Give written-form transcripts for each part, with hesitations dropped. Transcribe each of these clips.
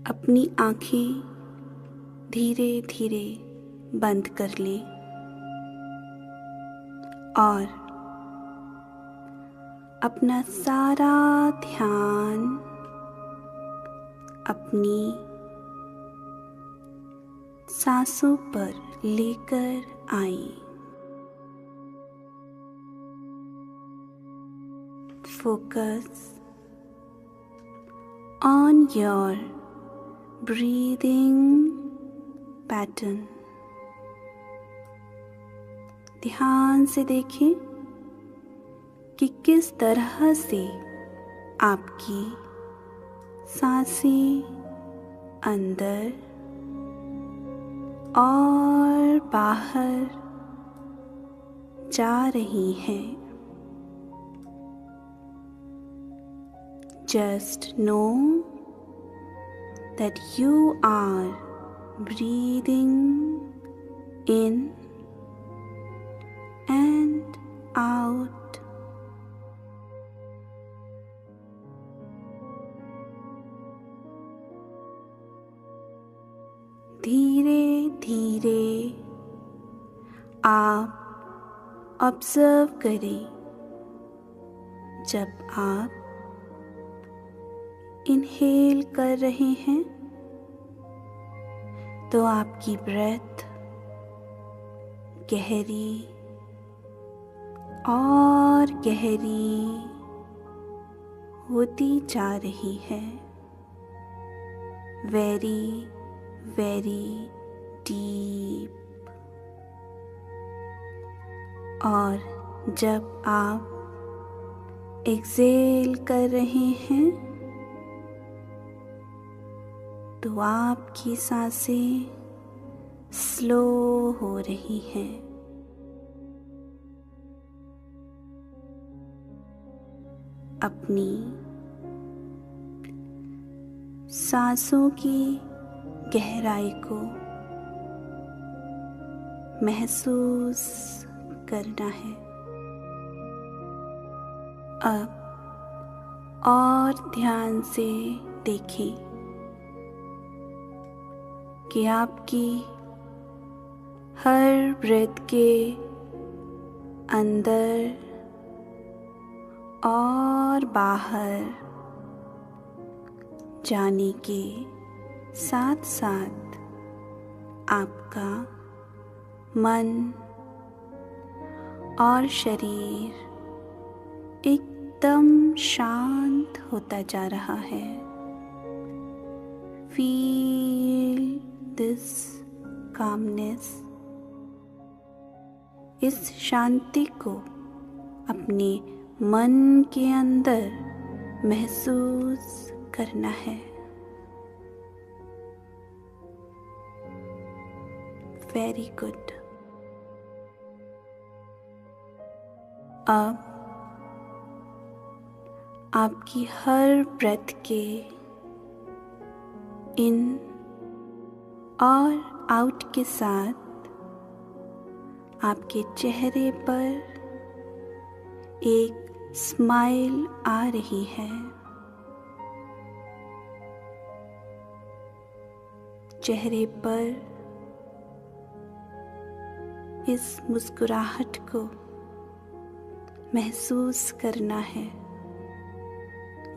अपनी आँखें धीरे धीरे बंद कर ले और अपना सारा ध्यान अपनी सांसों पर लेकर आए। Focus on your breathing pattern। ध्यान से देखें कि किस तरह से आपकी सांसें अंदर और बाहर जा रही हैं। Just know that you are breathing in and out. धीरे धीरे आप ऑब्जर्व करें जब आप इनहेल कर रहे हैं तो आपकी ब्रेथ गहरी और गहरी होती जा रही है। Very very deep. और जब आप एक्सेल कर रहे हैं तो आपकी सांसें स्लो हो रही हैं। अपनी सांसों की गहराई को महसूस करना है। अब और ध्यान से देखें कि आपकी हर ब्रेथ के अंदर और बाहर जाने के साथ साथ आपका मन और शरीर एकदम शांत होता जा रहा है। Feel this calmness. इस शांति को अपने मन के अंदर महसूस करना है। Very good. अब आपकी हर ब्रेथ के इन और आउट के साथ आपके चेहरे पर एक स्माइल आ रही है। चेहरे पर इस मुस्कुराहट को महसूस करना है।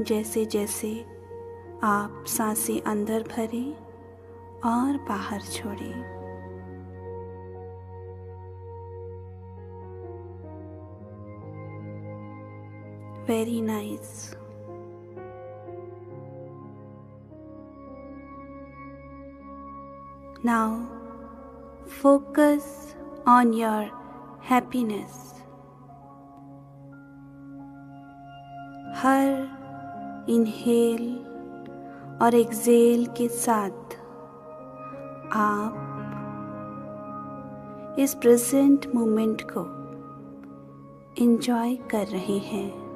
जैसे जैसे आप सांसें अंदर भरें और बाहर छोड़ें। Very nice. Now focus on your happiness। Her inhale और एक्सेल के साथ आप इस प्रेजेंट मोमेंट को एंजॉय कर रहे हैं।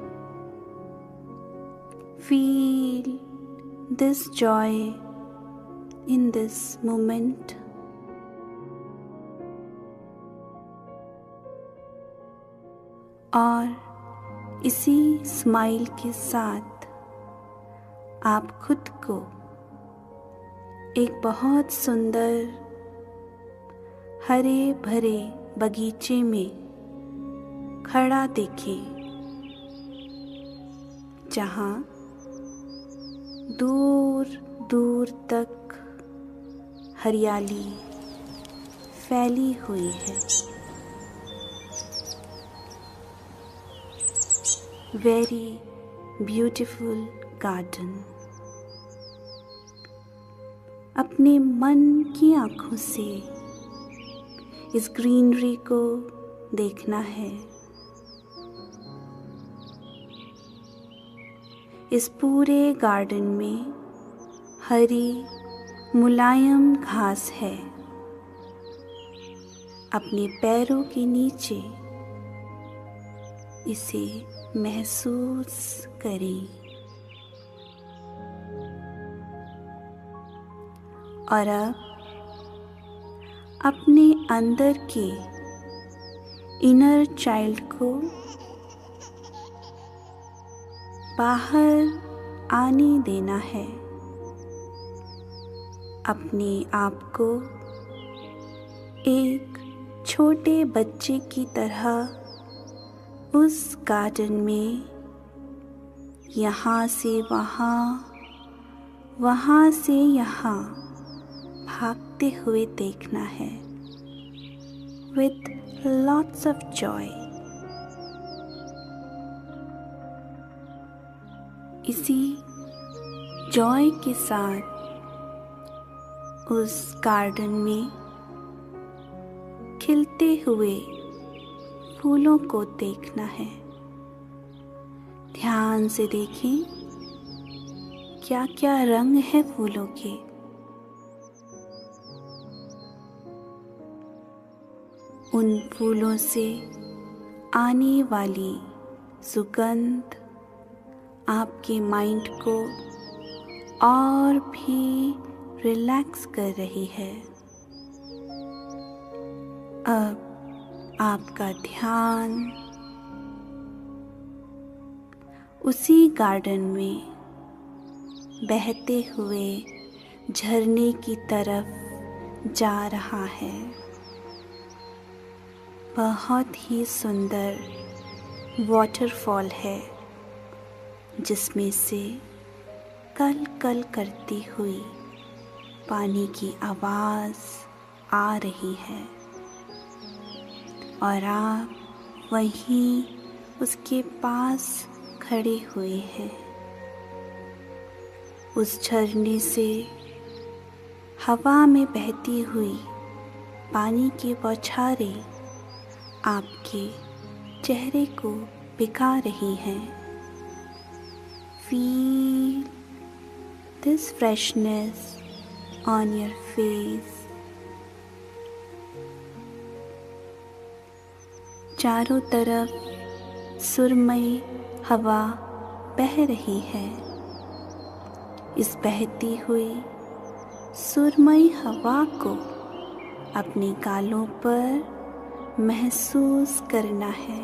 Feel this joy in this moment. और इसी स्माइल के साथ आप खुद को एक बहुत सुंदर हरे भरे बगीचे में खड़ा देखें, जहाँ दूर दूर तक हरियाली फैली हुई है। Very beautiful garden. अपने मन की आँखों से इस ग्रीनरी को देखना है। इस पूरे गार्डन में हरी मुलायम घास है। अपने पैरों के नीचे इसे महसूस करें और अब अपने अंदर के इनर चाइल्ड को बाहर आने देना है। अपने आप को एक छोटे बच्चे की तरह उस गार्डन में यहाँ से वहाँ, वहाँ से यहाँ भागते हुए देखना है। With lots of joy। इसी जॉय के साथ उस गार्डन में खिलते हुए फूलों को देखना है। ध्यान से देखें क्या क्या रंग है फूलों के। उन फूलों से आने वाली सुगंध आपके माइंड को और भी रिलैक्स कर रही है। अब आपका ध्यान उसी गार्डन में बहते हुए झरने की तरफ जा रहा है। बहुत ही सुंदर वॉटरफॉल है, जिसमें से कल कल करती हुई पानी की आवाज़ आ रही है और आप वहीं उसके पास खड़े हुए हैं। उस झरने से हवा में बहती हुई पानी की बौछारें आपके चेहरे को भिगा रही हैं। Feel this freshness on your face। चारों तरफ सुरमई हवा बह रही है। इस बहती हुई सुरमई हवा को अपने गालों पर महसूस करना है।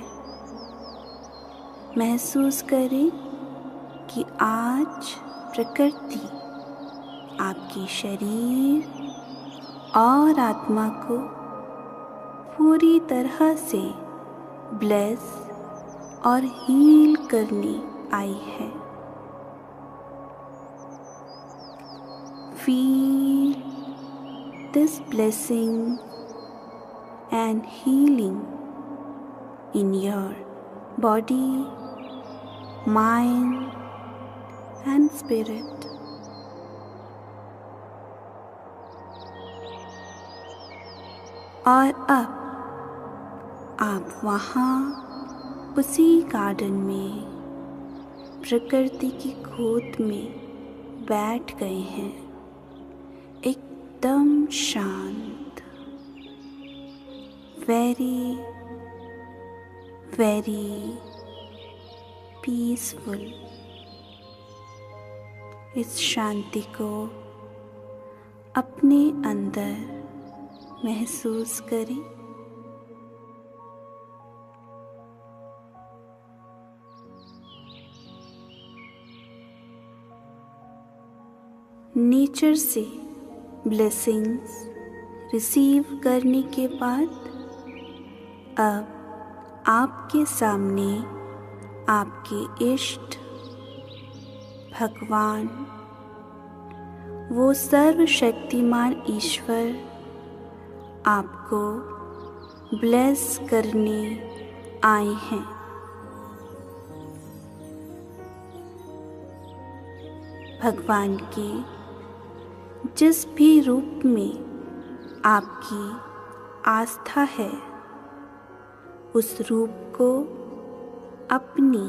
महसूस करें कि आज प्रकृति आपके शरीर और आत्मा को पूरी तरह से ब्लेस और हील करने आई है। Feel this blessing and healing in your body, mind and spirit। और अब आप वहाँ उसी गार्डन में प्रकृति की गोद में बैठ गए हैं, एकदम शांत। Very very peaceful. इस शांति को अपने अंदर महसूस करें। नेचर से ब्लेसिंग्स रिसीव करने के बाद अब आपके सामने आपके इष्ट भगवान, वो सर्वशक्तिमान ईश्वर आपको ब्लेस करने आए हैं। भगवान के जिस भी रूप में आपकी आस्था है, उस रूप को अपनी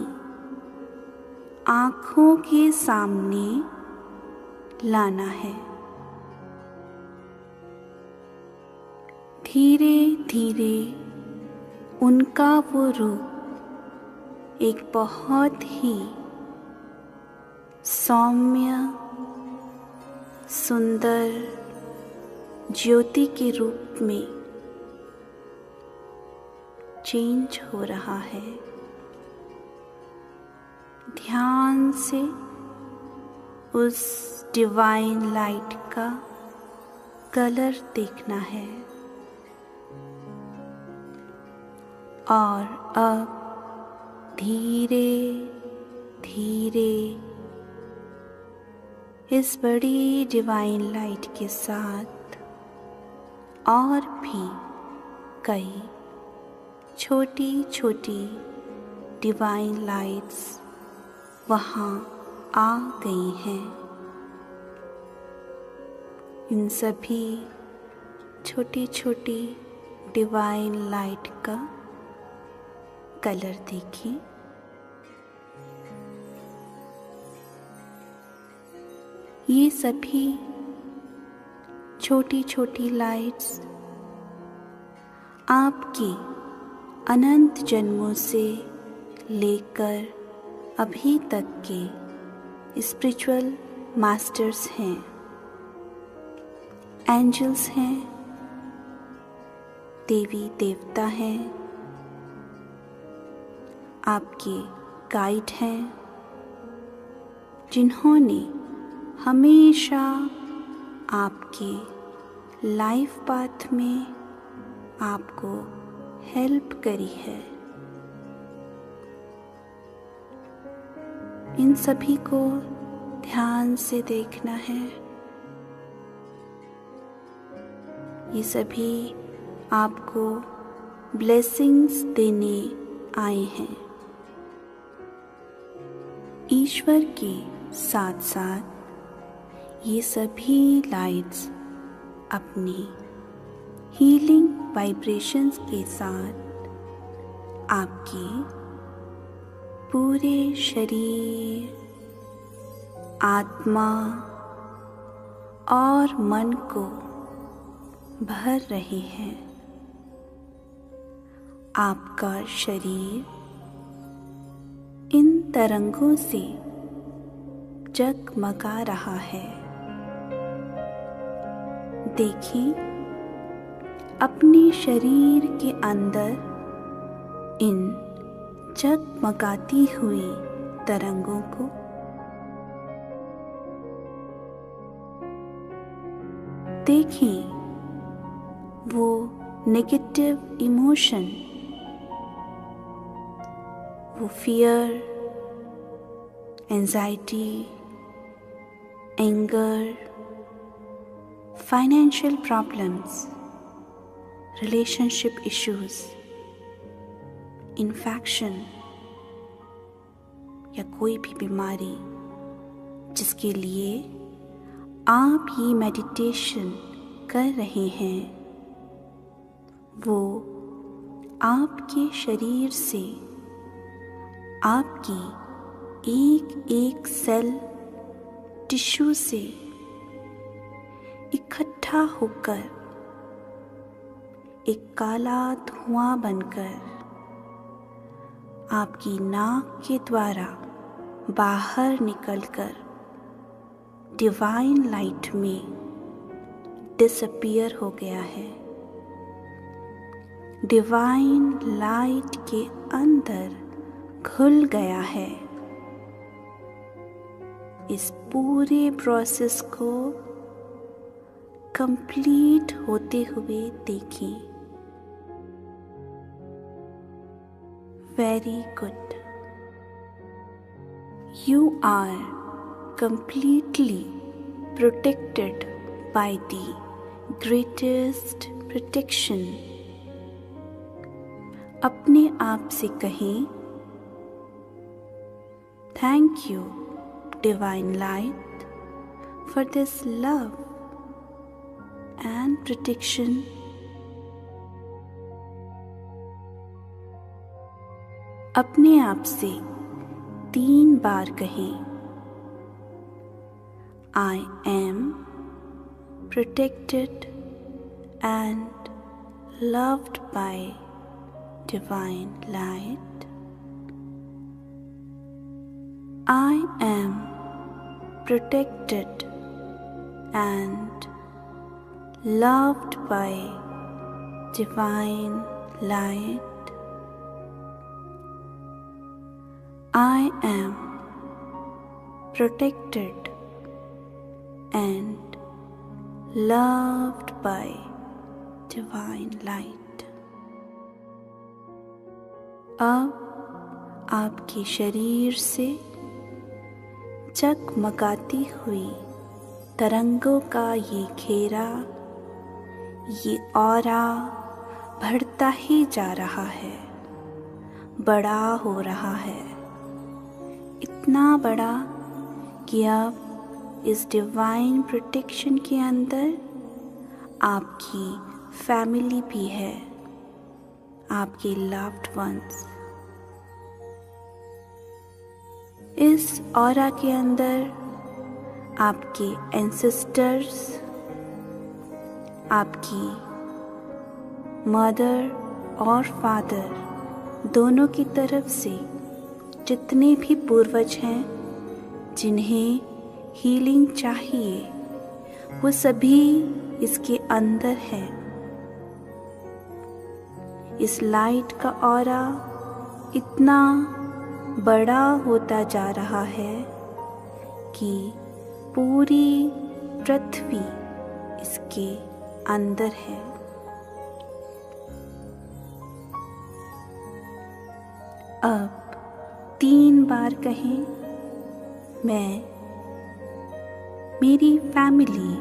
आँखों के सामने लाना है। धीरे धीरे उनका वो रूप एक बहुत ही सौम्य सुंदर ज्योति के रूप में चेंज हो रहा है। ध्यान से उस डिवाइन लाइट का कलर देखना है और अब धीरे धीरे इस बड़ी डिवाइन लाइट के साथ और भी कई छोटी छोटी डिवाइन लाइट्स वहाँ आ गई हैं। इन सभी छोटी छोटी डिवाइन लाइट का कलर देखिए। ये सभी छोटी छोटी लाइट्स आपके अनंत जन्मों से लेकर अभी तक के स्पिरिचुअल मास्टर्स हैं, एंजल्स हैं, देवी देवता हैं, आपके गाइड हैं, जिन्होंने हमेशा आपके लाइफ पाथ में आपको हेल्प करी है। इन सभी को ध्यान से देखना है। ये सभी आपको ब्लेसिंग्स देने आए हैं। ईश्वर के साथ साथ ये सभी लाइट्स अपनी हीलिंग वाइब्रेशंस के साथ आपके पूरे शरीर, आत्मा और मन को भर रहे हैं। आपका शरीर इन तरंगों से जगमगा रहा है। देखिए अपने शरीर के अंदर इन जगमगाती हुई तरंगों को। देखें वो नेगेटिव इमोशन, वो fear, anxiety, anger, financial problems, relationship issues, infection या कोई भी बीमारी जिसके लिए आप ये मेडिटेशन कर रहे हैं, वो आपके शरीर से, आपकी एक एक सेल, टिश्यू से इकट्ठा होकर एक काला धुआं बनकर आपकी नाक के द्वारा बाहर निकलकर डिवाइन लाइट में डिसअपीयर हो गया है। डिवाइन लाइट के अंदर घुल गया है। इस पूरे प्रोसेस को कंप्लीट होते हुए देखें। Very good. You are completely protected by the greatest protection. अपने आप से कहें, Thank you, Divine Light, for this love and protection. अपने आप से 3 बार कहें, I am protected and loved by Divine Light. I am protected and loved by Divine Light. I am protected and loved by Divine Light. अब आपके शरीर से जगमगाती हुई तरंगों का ये घेरा, ये ऑरा बढ़ता ही जा रहा है, बड़ा हो रहा है, इतना बड़ा कि अब इस डिवाइन प्रोटेक्शन के अंदर आपकी फैमिली भी है, आपके लव्ड वंस। इस ऑरा के अंदर आपके एंसेस्टर्स, आपकी मदर और फादर दोनों की तरफ से जितने भी पूर्वज हैं जिन्हें हीलिंग चाहिए, वो सभी इसके अंदर है। इस लाइट का ऑरा इतना बड़ा होता जा रहा है कि पूरी पृथ्वी इसके अंदर है। अब 3 बार कहें, मैं, मेरी फैमिली,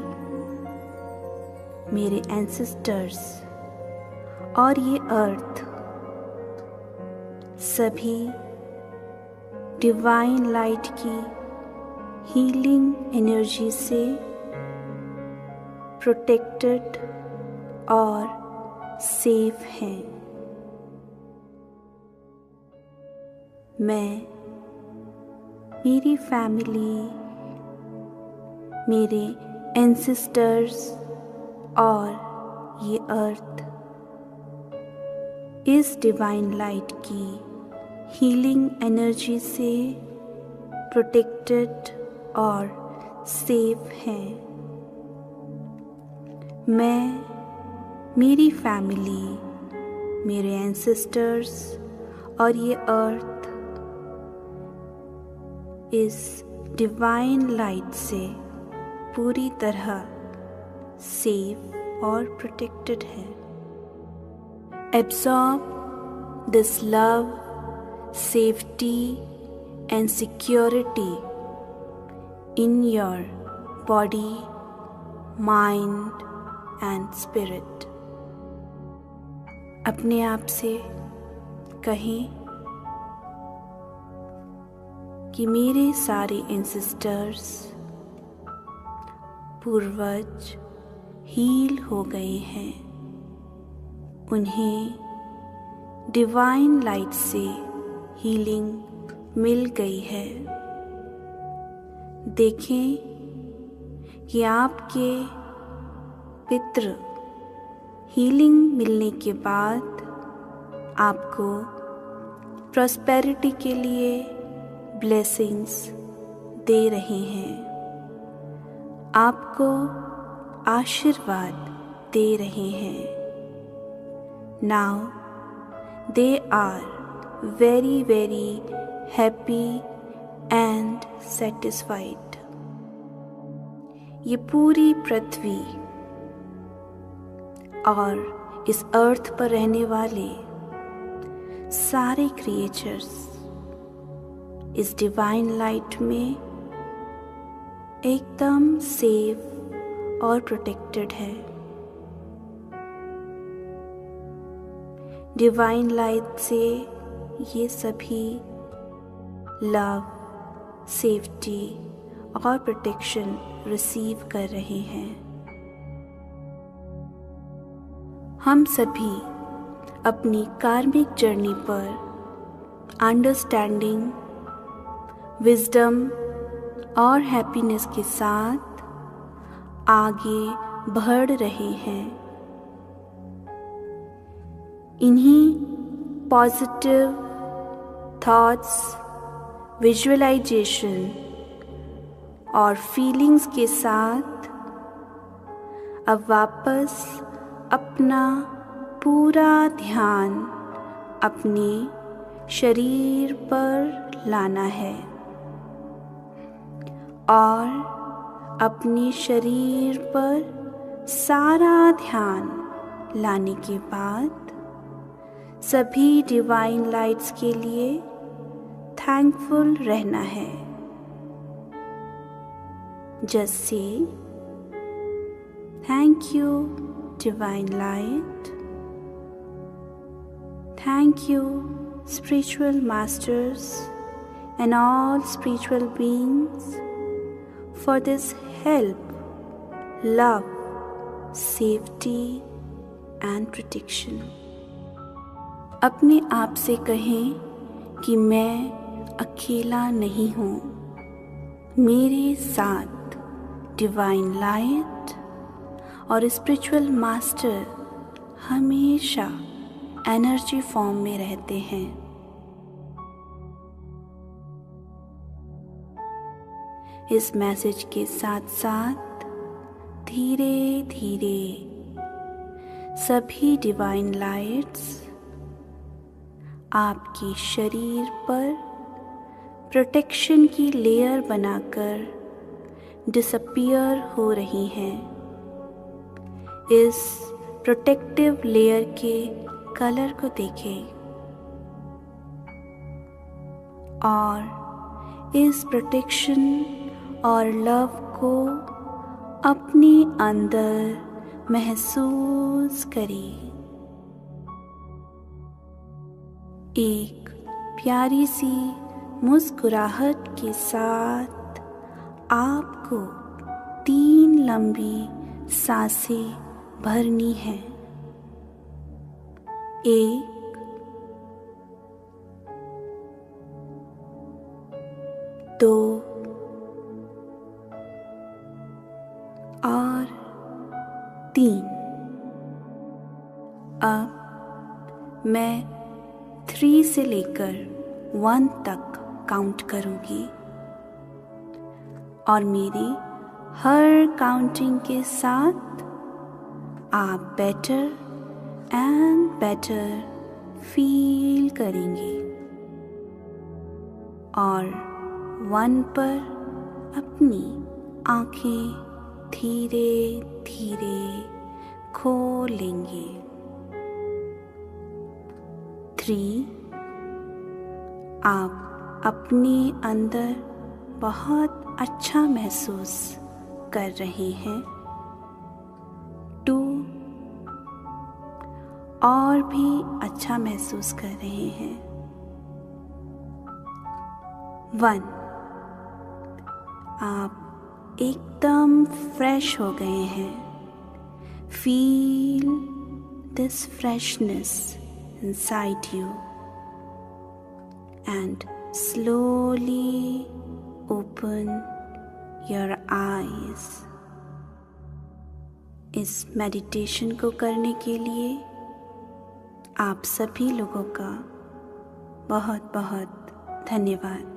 मेरे एंसेस्टर्स और ये अर्थ सभी डिवाइन लाइट की हीलिंग एनर्जी से प्रोटेक्टेड और सेफ हैं। मैं, मेरी फैमिली, मेरे एंसेस्टर्स और ये अर्थ इस डिवाइन लाइट की हीलिंग एनर्जी से प्रोटेक्टेड और सेफ हैं। मैं, मेरी फैमिली, मेरे एंसेस्टर्स और ये अर्थ इस डिवाइन लाइट से पूरी तरह सेफ और प्रोटेक्टेड है। Absorb this love, safety and security in your body, mind and spirit. अपने आप से कहें कि मेरे सारे एंसेस्टर्स, पूर्वज हील हो गए हैं, उन्हें डिवाइन लाइट से हीलिंग मिल गई है। देखें कि आपके पितृ हीलिंग मिलने के बाद आपको प्रॉस्पेरिटी के लिए ब्लेसिंग्स दे रहे हैं, आपको आशीर्वाद दे रहे हैं। Now they are very very happy and satisfied. ये पूरी पृथ्वी और इस अर्थ पर रहने वाले सारे क्रिएचर्स इस डिवाइन लाइट में एकदम सेफ और प्रोटेक्टेड है। डिवाइन लाइट से ये सभी लव, सेफ्टी और प्रोटेक्शन रिसीव कर रहे हैं। हम सभी अपनी कार्मिक जर्नी पर अंडरस्टैंडिंग, विजडम और हैप्पीनेस के साथ आगे बढ़ रहे हैं। इन्हीं पॉजिटिव थॉट्स, विजुअलाइजेशन और फीलिंग्स के साथ अब वापस अपना पूरा ध्यान अपने शरीर पर लाना है और अपने शरीर पर सारा ध्यान लाने के बाद सभी डिवाइन लाइट्स के लिए थैंकफुल रहना है। जैसे thank you divine light, thank you spiritual masters and all spiritual beings for this help, love, safety and protection। अपने आप से कहें कि मैं अकेला नहीं हूँ, मेरे साथ डिवाइन लाइट और स्पिरिचुअल मास्टर हमेशा एनर्जी फॉर्म में रहते हैं। इस मैसेज के साथ साथ धीरे धीरे सभी डिवाइन लाइट्स आपके शरीर पर प्रोटेक्शन की लेयर बनाकर डिसअपीयर हो रही हैं। इस प्रोटेक्टिव लेयर के कलर को देखें और इस प्रोटेक्शन और लव को अपने अंदर महसूस करें। एक प्यारी सी मुस्कुराहट के साथ आपको 3 लंबी सांसें भरनी है। 1, 2 और 3। अब मैं 3 से लेकर 1 तक काउंट करूंगी और मेरी हर काउंटिंग के साथ आप बेटर एंड बेटर फील करेंगे और 1 पर अपनी आंखें धीरे धीरे खोलेंगे। 3, आप अपने अंदर बहुत अच्छा महसूस कर रहे हैं। 2, और भी अच्छा महसूस कर रहे हैं। 1, आप एकदम फ्रेश हो गए हैं। Feel this freshness inside you and slowly open your eyes। इस मेडिटेशन को करने के लिए आप सभी लोगों का बहुत बहुत धन्यवाद।